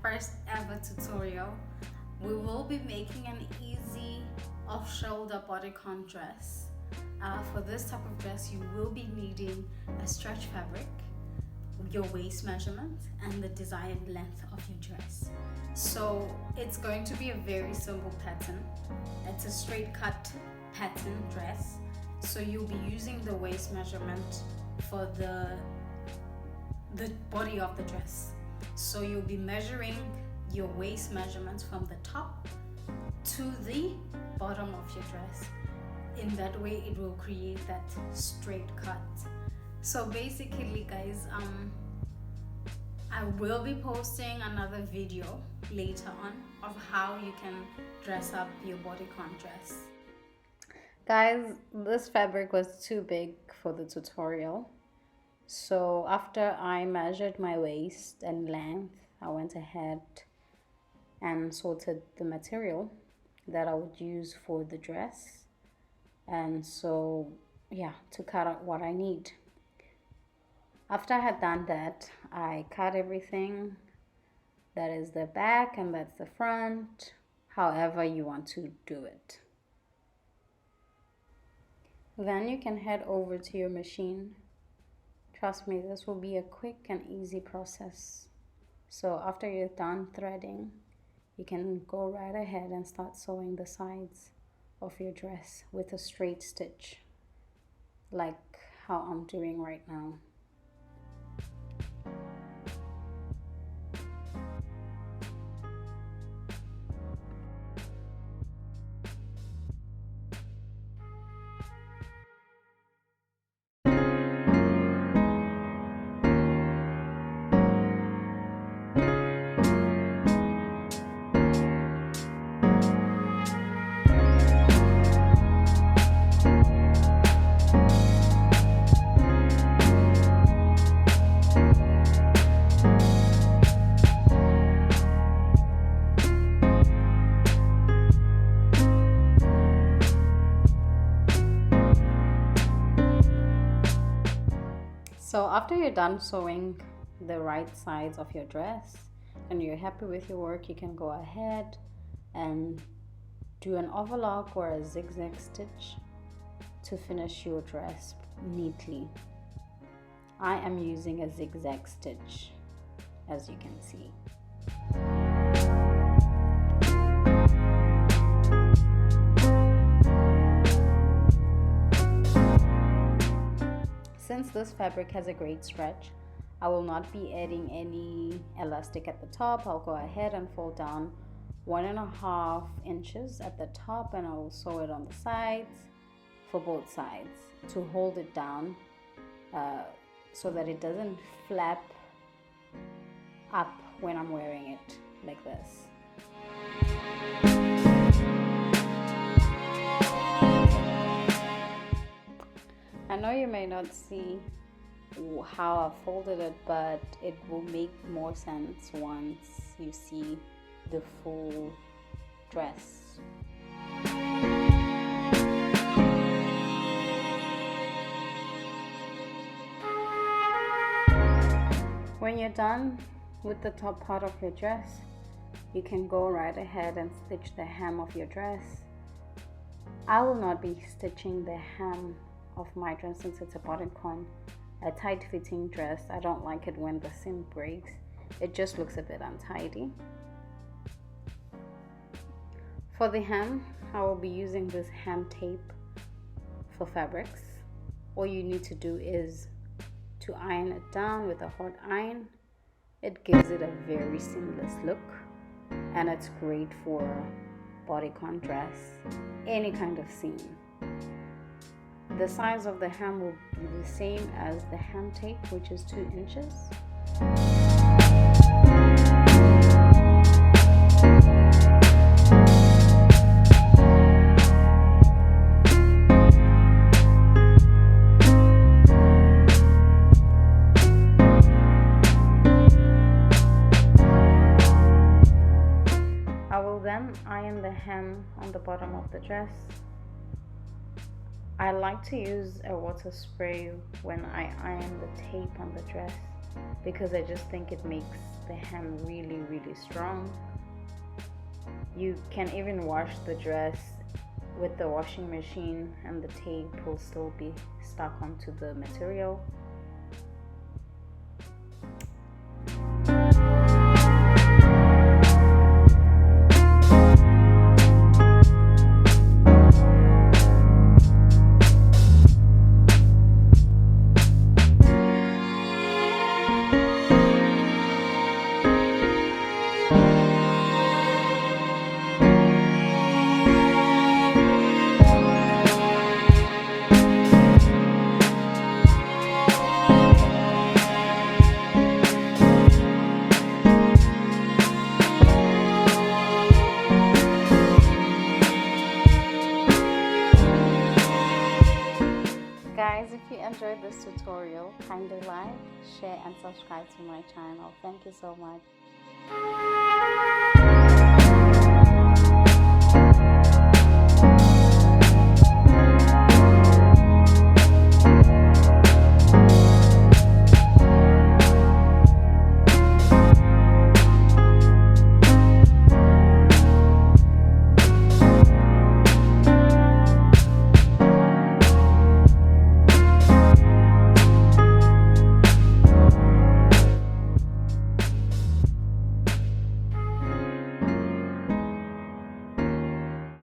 first ever tutorial. We will be making an easy off-shoulder bodycon dress. For this type of dress, you will be needing a stretch fabric, your waist measurement, and the desired length of your dress. So it's going to be a very simple pattern. It's a straight cut pattern dress. So you'll be using the waist measurement for the body of the dress. So you'll be measuring your waist measurements from the top to the bottom of your dress. In that way it will create that straight cut. So basically guys, I will be posting another video later on of how you can dress up your bodycon dress. Guys, this fabric was too big for the tutorial. So after I measured my waist and length, I went ahead and sorted the material that I would use for the dress. And so, yeah, to cut out what I need. After I had done that, I cut everything. That is the back and that's the front, however you want to do it. Then you can head over to your machine. Trust me, this will be a quick and easy process. So after you're done threading, you can go right ahead and start sewing the sides of your dress with a straight stitch, like how I'm doing right now. So after you're done sewing the right sides of your dress and you're happy with your work, you can go ahead and do an overlock or a zigzag stitch to finish your dress neatly. I am using a zigzag stitch, as you can see. Since this fabric has a great stretch, I will not be adding any elastic at the top. I'll go ahead and fold down 1.5 inches at the top, and I will sew it on the sides for both sides to hold it down so that it doesn't flap up when I'm wearing it like this. I know you may not see how I folded it, but it will make more sense once you see the full dress. When you're done with the top part of your dress, you can go right ahead and stitch the hem of your dress. I will not be stitching the hem of my dress since it's a bodycon, a tight fitting dress. I don't like it when the seam breaks. It just looks a bit untidy. For the hem, I will be using this hem tape for fabrics. All you need to do is to iron it down with a hot iron. It gives it a very seamless look, and it's great for bodycon dress, any kind of seam. The size of the hem will be the same as the hem tape, which is 2 inches. I will then iron the hem on the bottom of the dress. I like to use a water spray when I iron the tape on the dress because I just think it makes the hem really, really strong. You can even wash the dress with the washing machine and the tape will still be stuck onto the material. Guys, if you enjoyed this tutorial, kindly like, share and subscribe to my channel. Thank you so much.